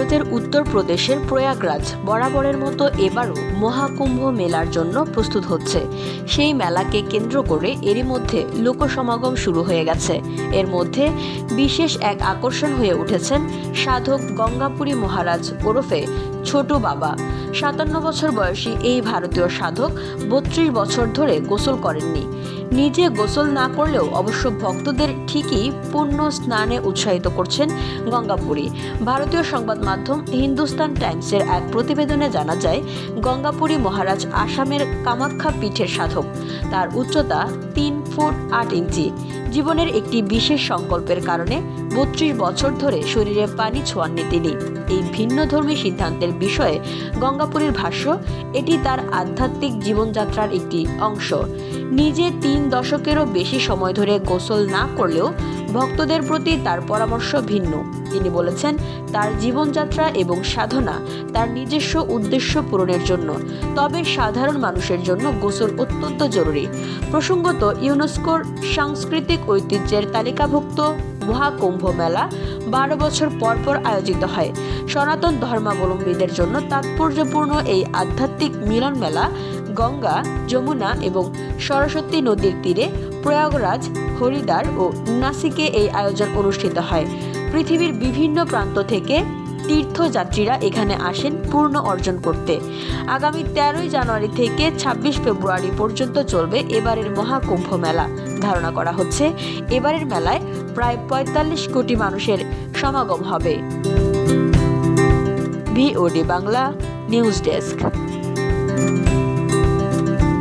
ভারতের উত্তরপ্রদেশের প্রয়াগরাজ বরাবরের মতো এবারও মহাকুম্ভ মেলার জন্য প্রস্তুত হচ্ছে। সেই মেলাকে কেন্দ্র করে এরই মধ্যে লোকসমাগম শুরু হয়ে গেছে। এর মধ্যে বিশেষ এক আকর্ষণ হয়ে উঠেছেন সাধক গঙ্গাপুরী মহারাজ ওরফে ছোটু বাবা। 57 বছর বয়সী এই ভারতীয় সাধক 32 বছর ধরে গোসল করেননি। নিজে গোসল না করলেও অবশ্য ভক্তদের ঠিকই পুণ্য স্নানে উৎসাহিত করছেন গঙ্গাপুরী। ভারতীয় সংবাদ মাধ্যম হিন্দুস্তান টাইমসের এক প্রতিবেদনে জানা যায়, গঙ্গাপুরী মহারাজ আসামের কামাখ্যা পীঠের সাধক। তার উচ্চতা 3 ফুট 8 ইঞ্চি। জীবনের একটি বিশেষ সংকল্পের কারণে 32 বছর ধরে শরীরে পানি ছোঁয়াননি তিনি। এই ভিন্নধর্মী সিদ্ধান্তের বিষয়ে গঙ্গাপুরীর ভাষ্য, এটি তার আধ্যাত্মিক জীবনযাত্রার একটি অংশ। নিজে 3 দশকেরও বেশি সময় ধরে গোসল না করলেও ভক্তদের প্রতি তার পরামর্শ ভিন্ন। তিনি বলেছেন, তার জীবনযাত্রা এবং সাধনা তার নিজস্ব উদ্দেশ্য পূরণের জন্য, তবে সাধারণ মানুষের জন্য গোসল অত্যন্ত জরুরি। প্রসঙ্গত, ইউনেস্কোর সাংস্কৃতিক ঐতিহ্যের তালিকাভুক্ত মহাকুম্ভ মেলা 12 বছর পর পর আয়োজিত হয়। সনাতন ধর্মাবলম্বীদের জন্য তাৎপর্যপূর্ণ এই আধ্যাত্মিক মিলন মেলা গঙ্গা, যমুনা এবং সরস্বতী নদীর তীরে প্রয়াগরাজ, হরিদ্বার ও নাসিকে এই আয়োজন অনুষ্ঠিত হয়। পৃথিবীর বিভিন্ন প্রান্ত থেকে তীর্থযাত্রীরা এখানে আসেন পূর্ণ অর্জন করতে। আগামী 13 জানুয়ারি থেকে 26 ফেব্রুয়ারি পর্যন্ত চলবে এবারের মহাকুম্ভ মেলা। ধারণা করা হচ্ছে, এবারের মেলায় প্রায় 45 কোটি মানুষের সমাগম হবে। VOD Bangla news desk.